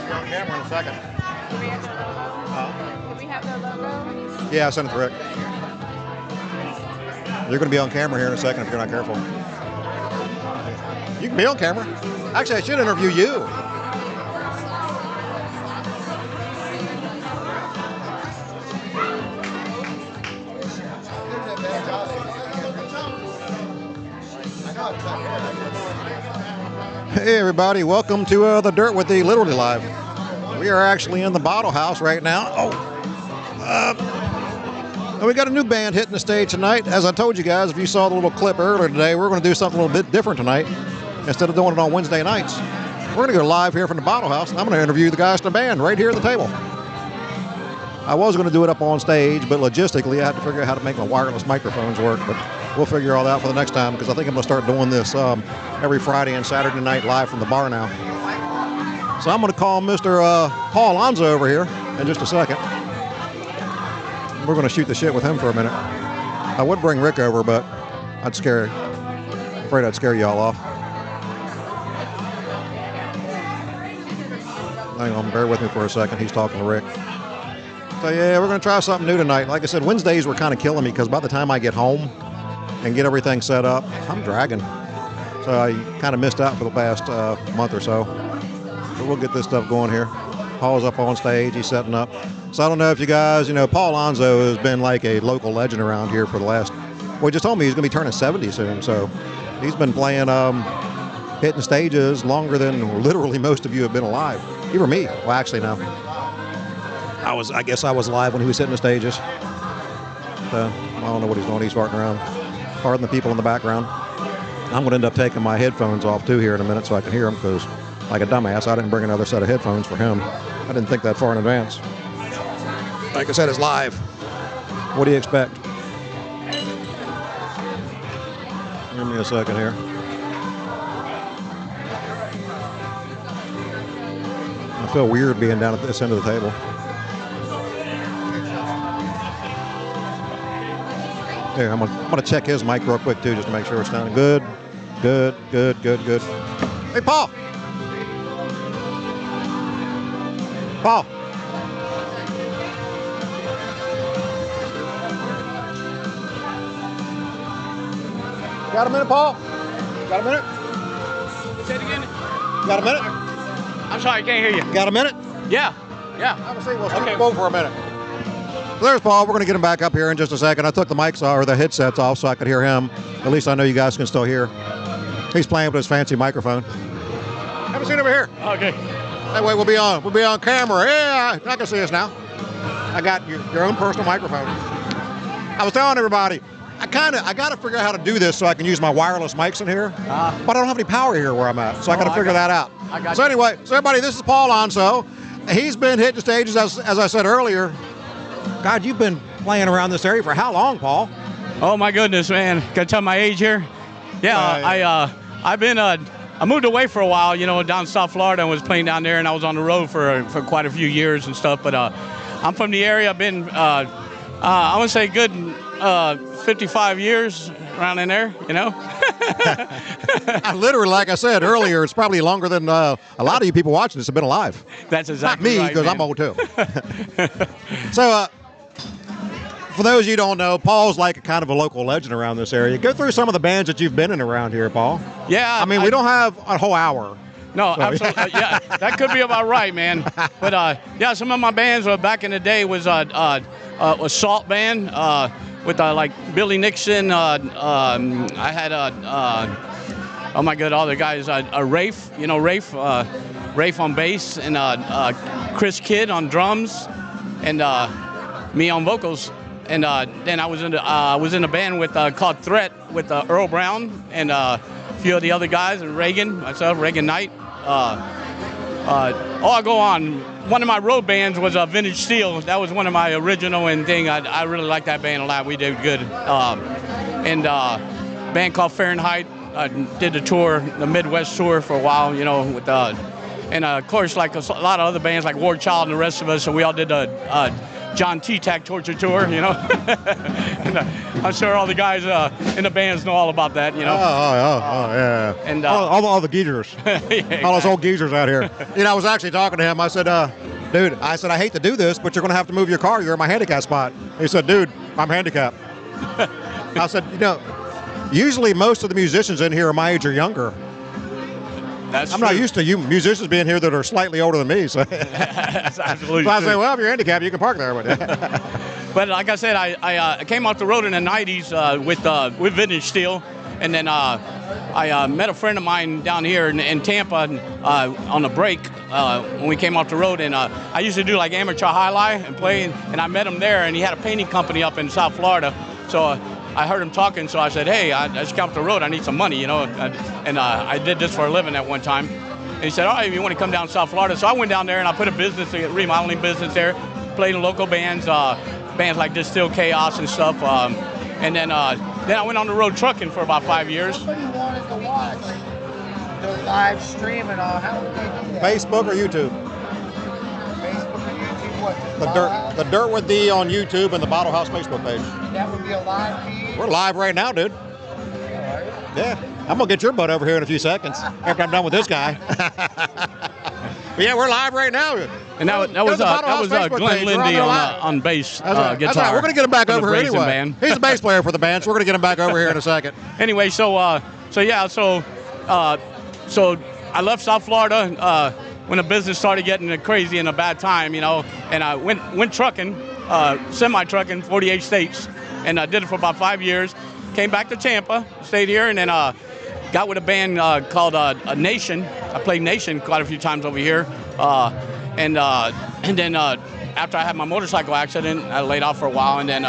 On camera in a second. Do we have their logo? Do we have their logo? Yeah, I sent it to Rick. You're going to be on camera here in a second if you're not careful. You can be on camera. Actually, I should interview you. Hey everybody, welcome to The Dirt with the Literally Live. We are actually in the Bottle House right now. We got a new band hitting the stage tonight. As I told you guys, if you saw the little clip earlier today, we're going to do something a little bit different tonight. Instead of doing it on Wednesday nights, we're going to go live here from the Bottle House, and I'm going to interview the guys in the band right here at the table. I was going to do it up on stage, but logistically I had to figure out how to make my wireless microphones work, but we'll figure all that for the next time, because I think I'm going to start doing this every Friday and Saturday night live from the bar now. So I'm going to call Mr. Paul Alonso over here in just a second. We're going to shoot the shit with him for a minute. I would bring Rick over, but afraid I'd scare y'all off. Hang on, bear with me for a second. He's talking to Rick. So yeah, we're going to try something new tonight. Like I said, Wednesdays were kind of killing me because by the time I get home and get everything set up, I'm dragging. So I kind of missed out for the past month or so. But we'll get this stuff going here. Paul's up on stage. He's setting up. So I don't know if you guys, Paul Alonso has been like a local legend around here for the last, well, he just told me he's going to be turning 70 soon. So he's been playing, hitting stages longer than literally most of you have been alive. Even me. Well, actually, no. I guess I was live when he was hitting the stages. So, I don't know what he's doing. He's farting around. Pardon the people in the background. I'm going to end up taking my headphones off too here in a minute so I can hear him, because like a dumbass, I didn't bring another set of headphones for him. I didn't think that far in advance. Like I said, it's live. What do you expect? Give me a second here. I feel weird being down at this end of the table. Here, I'm gonna check his mic real quick too, just to make sure it's sounding good. Good. Hey, Paul. Paul. Got a minute, Paul? Got a minute? Say it again. Got a minute? I'm sorry, I can't hear you. Got a minute? Yeah. I'm gonna see. We'll go for a minute. So there's Paul. We're going to get him back up here in just a second. I took the mics off, or the headsets off, so I could hear him. At least I know you guys can still hear. He's playing with his fancy microphone. Have a seat over here. Okay. That way we'll be on camera. Yeah, I can see us now. I got your own personal microphone. I was telling everybody, I got to figure out how to do this so I can use my wireless mics in here. But I don't have any power here where I'm at, so I got to figure that out. So anyway, everybody, this is Paul Alonso. He's been hitting stages, as I said earlier. God, you've been playing around this area for how long, Paul? Oh my goodness, man! Can I tell my age here? Yeah, I moved away for a while, down South Florida, and was playing down there, and I was on the road for quite a few years and stuff. But I'm from the area. I've been, I would say, good 55 years around in there. Literally, like I said earlier, it's probably longer than a lot of you people watching this have been alive. That's exactly right. Not me, because I'm old too. So, for those of you who don't know, Paul's like a kind of a local legend around this area. Go through some of the bands that you've been in around here, Paul. Yeah. I mean, we don't have a whole hour. No, so. Absolutely. Yeah, that could be about right, man. But yeah, some of my bands back in the day was a Salt band with like Billy Nixon. I had oh my God, all the guys. Rafe, Rafe on bass, and Chris Kidd on drums, and me on vocals. And then I was in a band with called Threat with Earl Brown and a few of the other guys, and Reagan Knight. I'll go on. One of my road bands was Vintage Steel. That was one of my original and thing. I really liked that band a lot. We did good. And a band called Fahrenheit. I did the tour, the Midwest tour for a while, with and of course, like a lot of other bands like War Child and the rest of us, so we all did the John T-Tac Torture Tour, you know. And, I'm sure all the guys in the bands know all about that, you know. Oh, yeah. And all the geezers, yeah, all those old geezers out here. You know, I was actually talking to him. I said, dude, I hate to do this, but you're going to have to move your car. You're in my handicap spot. He said, dude, I'm handicapped. I said, you know, usually most of the musicians in here are my age or younger. I'm not used to you musicians being here that are slightly older than me. So, That's absolutely so I true. say, well, if you're handicapped, you can park there. But like I said, I came off the road in the 90s with Vintage Steel. And then I met a friend of mine down here in Tampa on a break when we came off the road. And I used to do like amateur highlight and play. And I met him there, and he had a painting company up in South Florida. So I heard him talking, so I said, hey, I just came off the road. I need some money, you know. And I did this for a living at one time. And he said, all right, you want to come down to South Florida? So I went down there, and I put a remodeling business there, played in local bands, bands like Distill Chaos and stuff. And then I went on the road trucking for about 5 years. Somebody wanted to watch the live stream and all. How would they do that? Facebook or YouTube? Facebook or YouTube? What? The Dirt with D on YouTube and the Bottle House Facebook page. That would be a live feed? We're live right now, dude. Yeah. I'm going to get your butt over here in a few seconds after I'm done with this guy. But yeah, we're live right now. And that was Glenn Lindy on bass guitar. That's right. We're going to get him back for the over here BRAZEN anyway. band. He's the bass player for the band, so we're going to get him back over here in a second. Anyway, so I left South Florida when the business started getting crazy and a bad time, you know, and I went trucking, semi-trucking, 48 states, and I did it for about 5 years. Came back to Tampa, stayed here, and then got with a band called Nation. I played Nation quite a few times over here, and then after I had my motorcycle accident, I laid off for a while, and then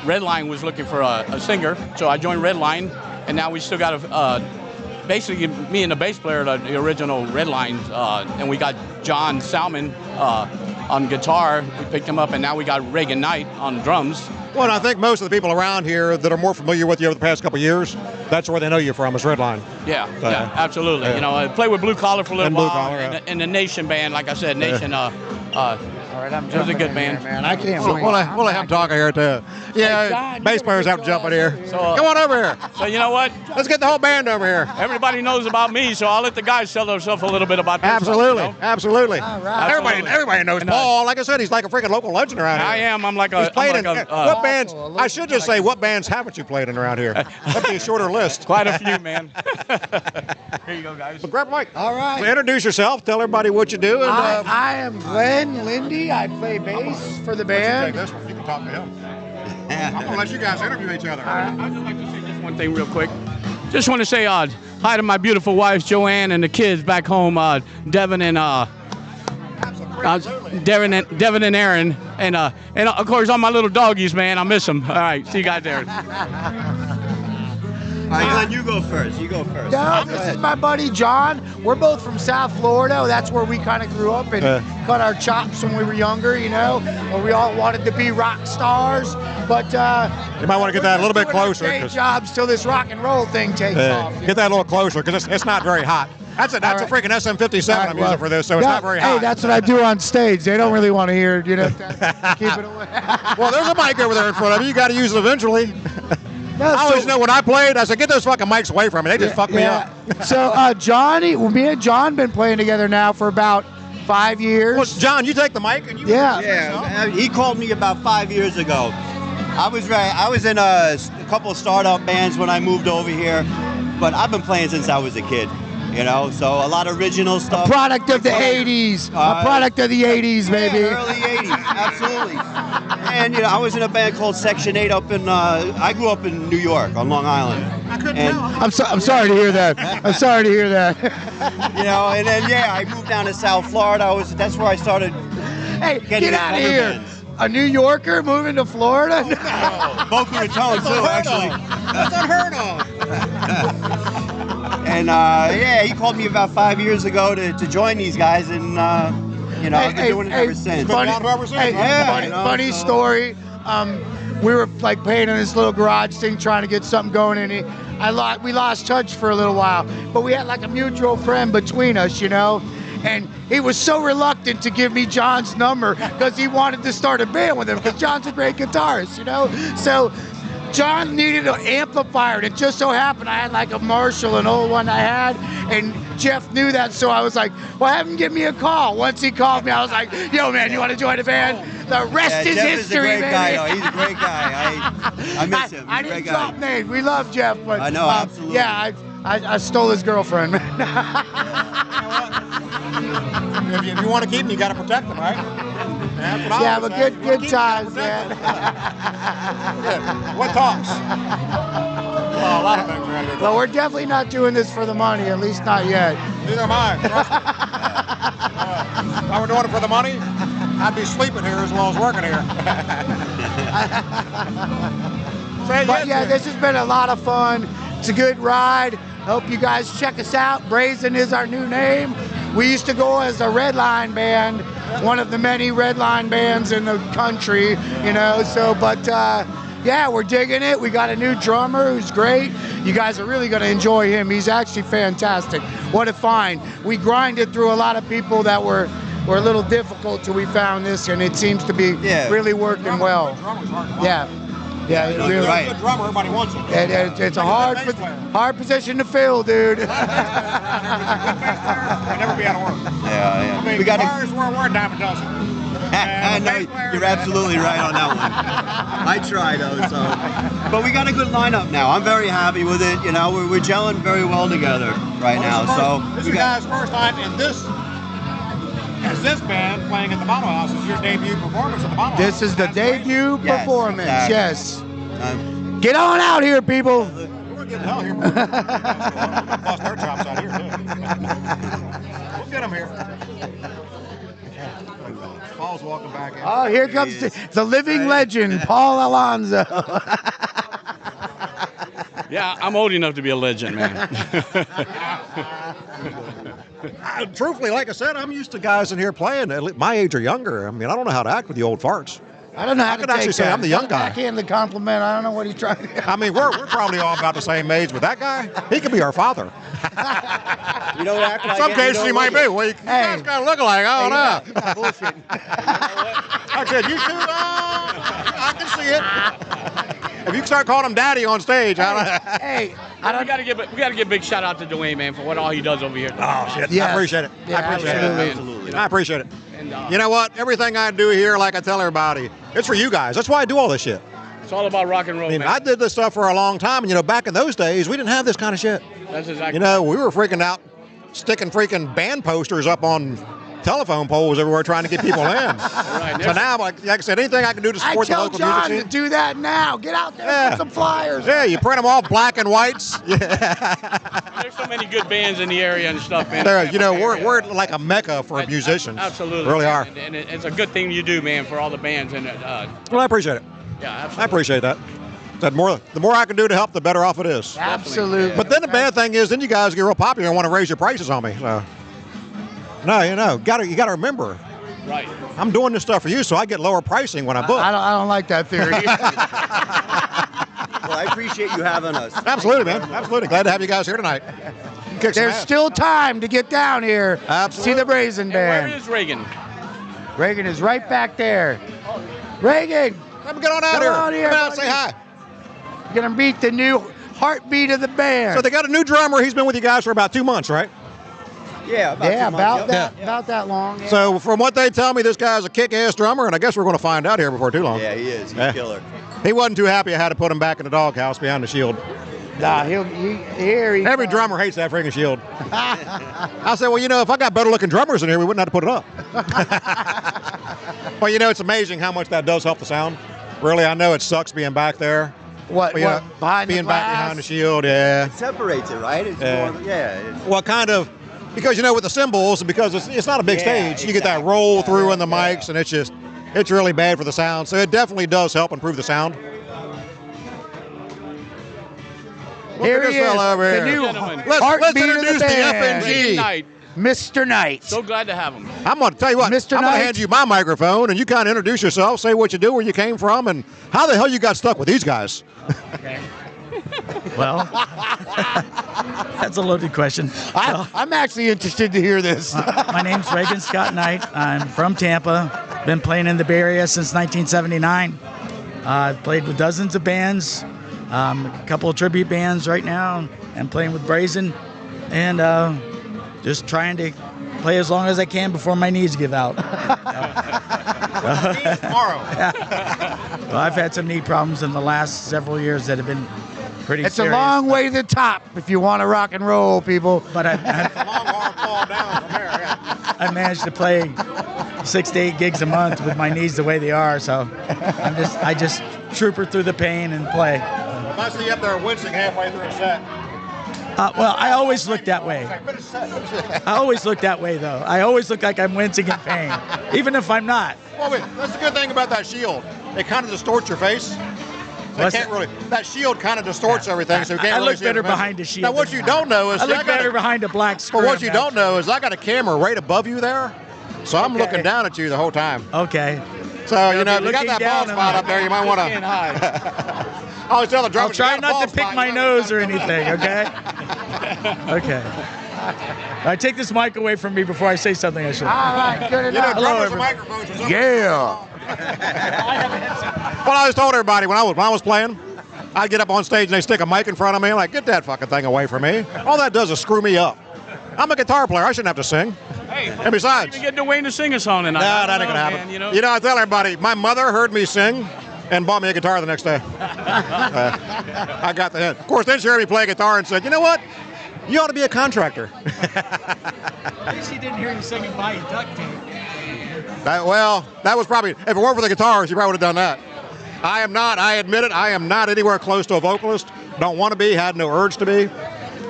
Redline was looking for a singer, so I joined Redline, and now we still got basically me and the bass player, the original Redline, and we got John Salmon on guitar. We picked him up, and now we got Reagan Knight on drums. Well, and I think most of the people around here that are more familiar with you over the past couple of years, that's where they know you from, is Redline. Yeah, absolutely. Yeah. You know, I played with Blue Collar for a little while, and the Nation band, like I said, Nation. All right, I'm it was a good in band. here, man. I can't wait. We'll let him talk here, too. Yeah, John, bass players have to jump in here. So, come on over here. So you know what? Let's get the whole band over here. Everybody knows about me, so I'll let the guys tell themselves a little bit about themselves. Absolutely, You know? absolutely. All right. Everybody knows Paul. Like I said, he's like a freaking local legend around here. I am. I'm like a. He's played I'm like what bands? I should just say, what bands haven't you played in around here? That'd be a shorter list. Quite a few, man. Here you go, guys. But grab a mic. All right. Well, introduce yourself. Tell everybody what you do. And, I am Glenn Lindy. I play bass for the take band. this one. You can talk to him. I'm gonna let you guys interview each other. I'd just like to say just one thing real quick. Just want to say hi to my beautiful wife Joanne and the kids back home, Devin and Devin and Aaron, and of course all my little doggies, man. I miss them. All right, see you guys there. All right, Glenn, you go first. No, this is my buddy John. We're both from South Florida. That's where we kind of grew up and cut our chops when we were younger, you know. Where we all wanted to be rock stars. But you might want to get that a little bit closer. Day jobs till this rock and roll thing takes off. Get that a little closer because it's not very hot. That's a freaking SM57 I'm using for this, so it's not very hot. Hey, that's what I do on stage. They don't really want to hear it, you know. Keep it away. Well, there's a mic over there in front of you. You got to use it eventually. No, I always know when I played, I said, get those fucking mics away from me. They just fuck me up. So, me and John been playing together now for about 5 years. Well, John, you take the mic and you. Yeah, he called me about 5 years ago. I was in a couple of startup bands when I moved over here, but I've been playing since I was a kid. You know, so a lot of original stuff. A product of the 80s. A product of the 80s, baby. Yeah, early 80s, absolutely. And, you know, I was in a band called Section 8 up in, I grew up in New York on Long Island. I couldn't tell. I'm sorry to hear that. I'm sorry to hear that. You know, and then, I moved down to South Florida. That's where I started. Hey, get out of here. Bands. A New Yorker moving to Florida? Boca Raton, too, actually. That's unheard of. And he called me about 5 years ago to join these guys, and you know, I've been doing it ever since. Funny story. We were like playing in this little garage thing, trying to get something going, and we lost touch for a little while. But we had like a mutual friend between us, you know. and he was so reluctant to give me John's number because he wanted to start a band with him because John's a great guitarist, you know? So John needed an amplifier, and it just so happened I had like a Marshall, an old one I had, and Jeff knew that, so I was like, well, have him give me a call. Once he called me, I was like, yo, man, you want to join the band? The rest is Jeff history, is a great baby. guy, though. He's a great guy. I miss him. He's I a great didn't guy. drop names. We love Jeff, but I know, absolutely. Yeah, I stole his girlfriend, man. If you want to keep him, you got to protect him, right? That's what I Yeah, always but say. good You gotta times, keep him, you gotta man. protect him. What talks? Well, a lot of things are out here. Well, we're definitely not doing this for the money, at least not yet. Neither am I. Trust me. If I were doing it for the money, I'd be sleeping here as well as working here. But yeah, this has been a lot of fun. It's a good ride. Hope you guys check us out. Brazen is our new name. We used to go as a Redline band, one of the many Redline bands in the country, you know. So, but yeah, we're digging it. We got a new drummer who's great. You guys are really going to enjoy him. He's actually fantastic. What a find. We grinded through a lot of people that were a little difficult till we found this, and it seems to be really working well. Yeah. Yeah, it really. Right. Good drummer, everybody wants him. It's a hard position to fill, dude. We'd never be out of work. Yeah. I mean, We got guitars we're a dime a dozen. No, you're absolutely right on that one. I try though, so. But we got a good lineup now. I'm very happy with it. You know, we're gelling very well together right now. So This we is got. guys' first time in this, as this band playing at the Bottle House. This is your debut performance at the Bottle House. This is the debut Yes, performance. exactly. Yes. Um, Get on out here, people. We're getting hell here. We'll bust our chops out here, too. We'll get them here. Paul's walking back in. Oh, here comes the living legend, Paul Alonso. Yeah, I'm old enough to be a legend, man. Truthfully, like I said, I'm used to guys in here playing at my age or younger. I mean, I don't know how to act with the old farts. I don't know how I to could take actually say that. I'm the young guy. Backhand compliment. I don't know what he's trying to. I mean, we're probably all about the same age, but that guy, he could be our father. you don't act like In some it, cases, you he don't might look be. it. Well, you guys kind of look alike. I don't know. Bullshit. I said, you two, I can see it. If you start calling him daddy on stage, I don't Hey, we got to give a big shout out to Dwayne, man, for what all he does over here. Oh, shit. Yes. I appreciate it. Yeah, I appreciate absolutely. it. Absolutely. I appreciate it. And, You know what? Everything I do here, like I tell everybody, it's for you guys. That's why I do all this shit. it's all about rock and roll, I mean, man. I did this stuff for a long time, and, back in those days, we didn't have this kind of shit. That's exactly. We were freaking out, sticking freaking band posters up on telephone poles everywhere trying to get people in. Right, So now, like I said, anything I can do to I support the tell local John music to scene. do that now. Get out there, Yeah. put some flyers. Yeah, you print them all black and whites. Yeah. There's so many good bands in the area and stuff, man. We're like a mecca for musicians. Absolutely. Really are. And it's a good thing you do, man, for all the bands. And Well, I appreciate it. yeah, absolutely. I appreciate that. The more I can do to help, the better off it is. Absolutely. But then the bad thing is, then you guys get real popular and want to raise your prices on me. So, no, you got to remember, Right. I'm doing this stuff for you, so I get lower pricing when I book. I don't like that theory. Well, I appreciate you having us. Absolutely, man. Absolutely. Glad to have you guys here tonight. Kick some There's ass. still time to get down here. Absolutely. See the Brazen And where band. is Reagan? Reagan is right back there. Reagan, Let me get on out Come here. on here, Come out and say buddy. hi. you're gonna meet the new heartbeat of the band. So they got a new drummer. He's been with you guys for about 2 months, right? Yeah, about 2 months, about yep. that, Yeah. about that long. Yeah. So from what they tell me, this guy's a kick-ass drummer, and I guess we're going to find out here before too long. Yeah, he is. He's Yeah. a killer. He wasn't too happy I had to put him back in the doghouse behind the shield. Nah, he Every drummer hates that freaking shield. I said, well, if I got better-looking drummers in here, we wouldn't have to put it up. Well, it's amazing how much that does help the sound. Really, I know it sucks being back there. What? But, What? Behind being the back glass? behind the shield, yeah. It separates it, right? It's Yeah. more, it's, Well, kind of, because with the cymbals, because it's not a big Yeah, stage, you get that exactly. roll through in the Yeah. mics, and it's really bad for the sound. So it definitely does help improve the sound. Look Here at this he is, fella over the here. new Gentlemen. Let's heartbeat of the introduce the band. Reagan FNG. Knight. Mr. Knight. So glad to have him. I'm going to tell you what, Mr. I'm going Knight. to hand you my microphone, and you kind of introduce yourself, say what you do, where you came from, and how the hell you got stuck with these guys. Well, that's a loaded question. I'm actually interested to hear this. My name's Reagan Scott Knight. I'm from Tampa. Been playing in the Bay Area since 1979. I've played with dozens of bands, a couple of tribute bands right now, and playing with Brazen, and just trying to play as long as I can before my knees give out. Tomorrow. Well, I've had some knee problems in the last several years that have been pretty It's serious. a long way to the top if you want to rock and roll, people. But Long hard fall down from there. Yeah. I managed to play 6 to 8 gigs a month with my knees the way they are, so I just trooper through the pain and play. If I see you up there wincing halfway through a set. Well, I always look that way. I always look that way, though. I always look like I'm wincing in pain, even if I'm not. Well, wait, that's the good thing about that shield. It kind of distorts your face. What's Can't really. That shield kind of distorts everything, so you can't I really look see better it from behind a shield. Now, what you don't know is I see, look better behind a black screen. But what you don't know is I got a camera right above you there, so I'm Okay. looking down at you the whole time. Okay. So you know, be if you got looking that down bald on spot me. up there, you might want Can't to. hide. I always tell the I'll drummer. try not to pick my nose or anything, okay? Okay. I take this mic away from me before I say something I shouldn't. All right, good You know, enough. drummers and microphones or something. Yeah. Well, I always told everybody when I was playing, I'd get up on stage and they stick a mic in front of me. I'm like, get that fucking thing away from me. All that does is screw me up. I'm a guitar player. I shouldn't have to sing. Hey, And besides, even get Dwayne to sing a song tonight. no, I that don't ain't gonna know, happen. man, You know, I tell everybody, my mother heard me sing and bought me a guitar the next day. I got the hint. Of course, then she heard me play guitar and said, you know what? You ought to be a contractor. At least he didn't hear you singing by duct tape. That was probably, if it weren't for the guitars, you probably would have done that. I am not, I admit it, I am not anywhere close to a vocalist. Don't want to be, had no urge to be.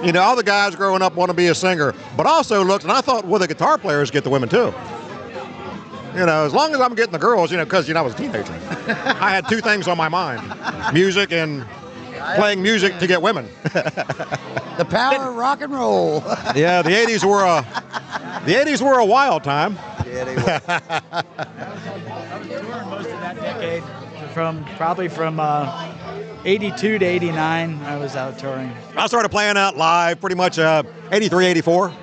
You know, all the guys growing up want to be a singer, but also looked, and I thought, well, the guitar players get the women too. You know, as long as I'm getting the girls, you know, because, you know, I was a teenager. I had two things on my mind, music and playing music to get women. The power of rock and roll. Yeah, the 80s were a wild time. Yeah, they were. I was touring most of that decade, probably from 82 to 89. I was out touring. I started playing out live pretty much 83, 84.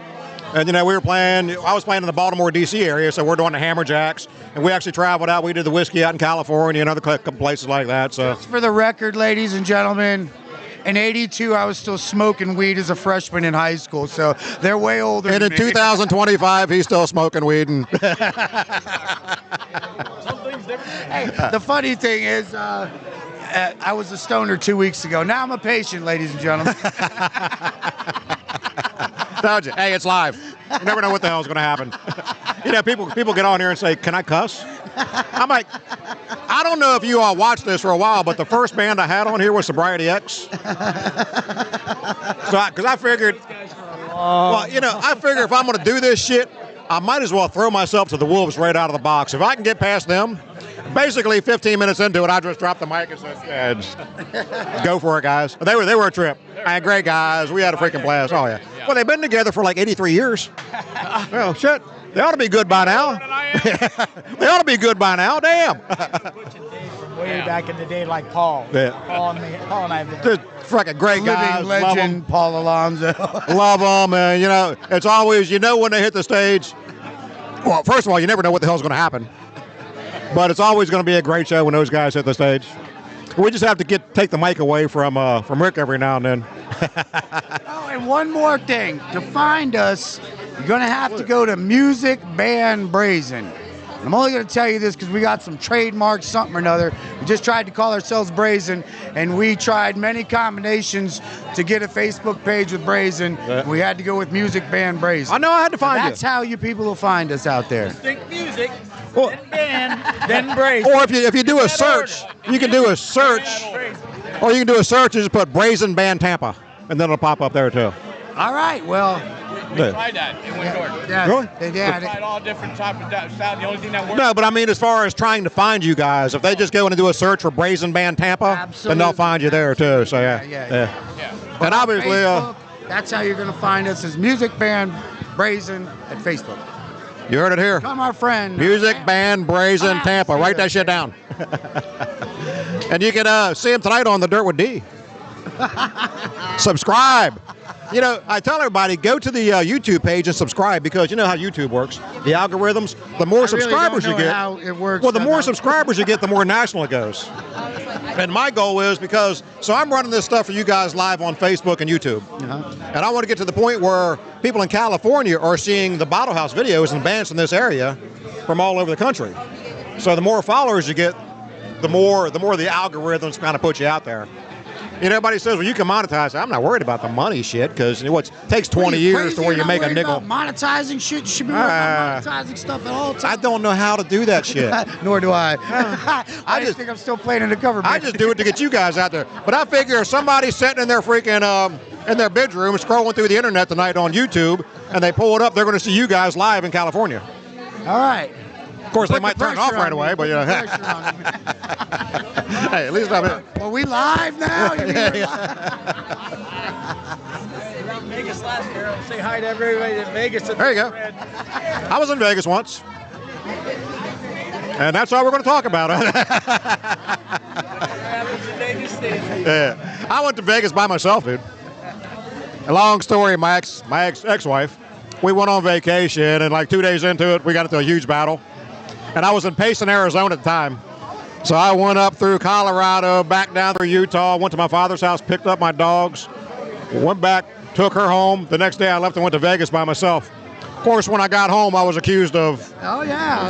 And, you know, I was playing in the Baltimore, D.C. area, so we're doing the Hammerjacks. And we actually traveled out. We did the Whiskey out in California and other couple places like that. So Just for the record, ladies and gentlemen, in 82, I was still smoking weed as a freshman in high school, so they're way older And than in me. 2025, he's still smoking weed. And Hey, the funny thing is, I was a stoner 2 weeks ago. Now I'm a patient, ladies and gentlemen. Told you. Hey, it's live. You never know what the hell's going to happen. You know, people get on here and say, "Can I cuss?" I'm like, I don't know if you all watched this for a while, but the first band I had on here was Sobriety X. Because I figured, well, you know, I figure if I'm going to do this shit, I might as well throw myself to the wolves right out of the box. If I can get past them, basically 15 minutes into it, I just dropped the mic and said, yeah, just go for it, guys. They were a trip. I had great guys. We had a freaking blast. Oh, yeah. Well, they've been together for like 83 years. Well, shit. They ought to be good by now. They ought to be good by now. Damn. From way back in the day, like Paul. Yeah. Paul and I have been. Just freaking great guys. Living legend, Paul Alonso. Love them. And, you know, it's always, you know, when they hit the stage, well, first of all, you never know what the hell's going to happen. But it's always going to be a great show when those guys hit the stage. We just have to take the mic away from Rick every now and then. Oh, and one more thing. To find us, you're going to have to go to Music Band Brazen. I'm only going to tell you this because we got some trademark something or another. We just tried to call ourselves Brazen, and we tried many combinations to get a Facebook page with Brazen. Yeah. We had to go with Music Band Brazen. I know I had to find That's you. how you people will find us out there. Think music, Well, then band, then brace. or if you do a search, you can do a search, or you can do a search and just put Brazen Band Tampa, and then it'll pop up there too. All right, well. Yeah. Tried that. It went dark. Yeah, Really? yeah, Tried all different type of style. The only thing that worked. No, but I mean, as far as trying to find you guys, if they just go in and do a search for Brazen Band Tampa, then they'll find you there too. So yeah. Yeah. And obviously, Facebook, that's how you're going to find us, is Music Band Brazen at Facebook. you heard it here. Come, our friend. Music Band Brazen Ah, Tampa. see Write that that shit down. And you can see him tonight on the Dirt with D. Subscribe. You know, I tell everybody, go to the YouTube page and subscribe because you know how YouTube works. The algorithms, the more subscribers you get, how it works. well, the more subscribers you get, the more national it goes. And my goal is so I'm running this stuff for you guys live on Facebook and YouTube. And I want to get to the point where people in California are seeing the Bottle House videos and bands in this area from all over the country. So the more followers you get, the more the algorithms kind of put you out there. You know, everybody says, well, you can monetize. I'm not worried about the money shit because it takes 20 years to where you make a nickel. Monetizing shit. You should be worried about monetizing stuff at all times. I don't know how to do that shit. Nor do I. I just think I'm still playing in the cover band. I just do it to get you guys out there. But I figure if somebody's sitting in their freaking in their bedroom scrolling through the internet tonight on YouTube and they pull it up, they're going to see you guys live in California. All right. Of course, they might turn it off right away, but you know. Hey, at least I'm here. Are we live now? You mean we're live? Vegas last year. Say hi to everybody in Vegas. There you go. I was in Vegas once. And that's all we're going to talk about. Yeah. I went to Vegas by myself, dude. A long story, my ex-wife. We went on vacation, and like 2 days into it, we got into a huge battle. And I was in Payson, Arizona at the time. So I went up through Colorado, back down through Utah, went to my father's house, picked up my dogs, went back, took her home. The next day I left and went to Vegas by myself. Of course, when I got home, I was accused of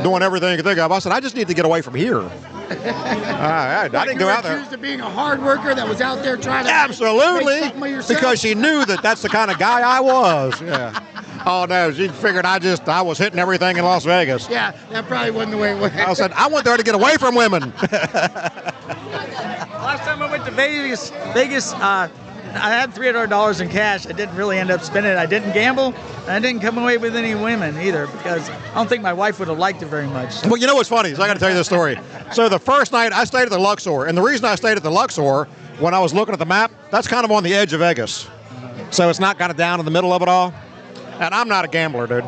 doing everything you could think of. I said, I just need to get away from here. I didn't go out there. Accused of being a hard worker that was out there trying to absolutely, make something of yourself. Because she knew that that's the kind of guy I was. Yeah. Oh no, she figured I was hitting everything in Las Vegas. Yeah, that probably wasn't the way it went. I said I went there to get away from women. Last time I went to Vegas, I had $300 in cash. I didn't really end up spending it. I didn't gamble, and I didn't come away with any women either because I don't think my wife would have liked it very much. Well, you know what's funny is I got to tell you this story. So the first night I stayed at the Luxor, and the reason I stayed at the Luxor, when I was looking at the map, that's kind of on the edge of Vegas. So it's not kind of down in the middle of it all. And I'm not a gambler, dude.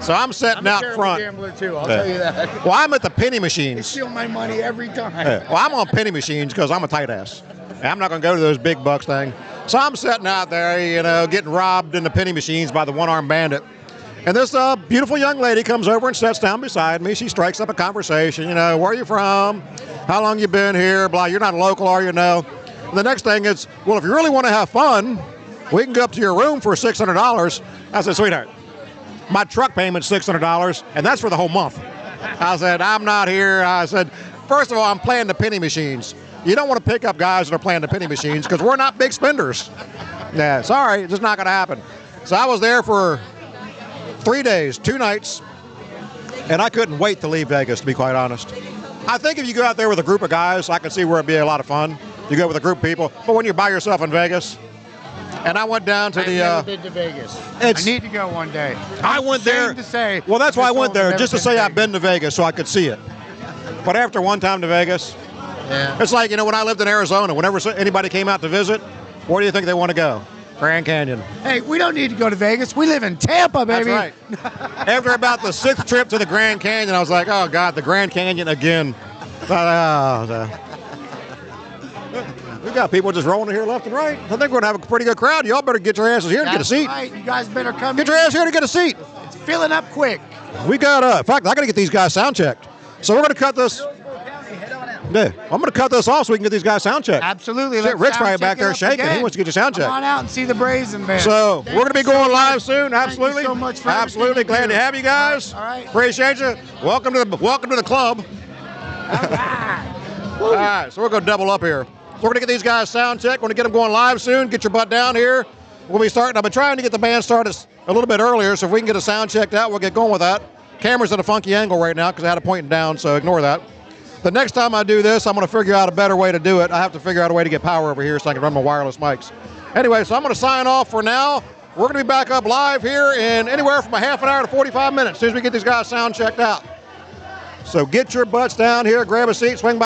So I'm sitting out front. I'm a gambler too, I'll tell you that. Well, I'm at the penny machines. They steal my money every time. Well, I'm on penny machines because I'm a tight ass. I'm not going to go to those big bucks thing. So I'm sitting out there, you know, getting robbed in the penny machines by the one-armed bandit. And this beautiful young lady comes over and sits down beside me. She strikes up a conversation, you know, where are you from? How long you been here? Blah, you're not local, are you? No. And the next thing is, well, if you really want to have fun, we can go up to your room for $600. I said, sweetheart, my truck payment's $600, and that's for the whole month. I said, I'm not here. I said, first of all, I'm playing the penny machines. You don't want to pick up guys that are playing the penny machines because we're not big spenders. Yeah, sorry, it's just not going to happen. So I was there for 3 days, 2 nights, and I couldn't wait to leave Vegas, to be quite honest. I think if you go out there with a group of guys, I can see where it'd be a lot of fun. You go with a group of people, but when you're by yourself in Vegas, and I went down to I've never been to Vegas. I need to go one day. I went there. To say, well, that's why I went there, just to say I've been to Vegas so I could see it. But after one time to Vegas, it's like, you know, when I lived in Arizona, whenever anybody came out to visit, where do you think they want to go? Grand Canyon. Hey, we don't need to go to Vegas. We live in Tampa, baby. That's right. After about the 6th trip to the Grand Canyon, I was like, oh, God, the Grand Canyon again. We got people just rolling here left and right. I think we're going to have a pretty good crowd. Y'all better get your asses here to get a seat. Right. You guys better come. Get your ass here to get a seat. It's filling up quick. We got, in fact, I got to get these guys sound checked. So we're going to cut this. Yeah, I'm going to cut this off so we can get these guys sound checked. Absolutely. Rick's probably back there shaking. He wants to get your sound checked. Come on out and see the Brazen band. So we're going to be going live soon. Absolutely. Thank you so much for absolutely glad to have you guys. All right. Appreciate you. Welcome to the club. All right. All right. So we're going to double up here. So we're going to get these guys sound checked. We're going to get them going live soon. Get your butt down here. We'll be starting. I've been trying to get the band started a little bit earlier, so if we can get a sound checked out, we'll get going with that. Camera's at a funky angle right now because I had it pointing down, so ignore that. The next time I do this, I'm going to figure out a better way to do it. I have to figure out a way to get power over here so I can run my wireless mics. Anyway, so I'm going to sign off for now. We're going to be back up live here in anywhere from a half an hour to 45 minutes as soon as we get these guys sound checked out. So get your butts down here, grab a seat, swing by.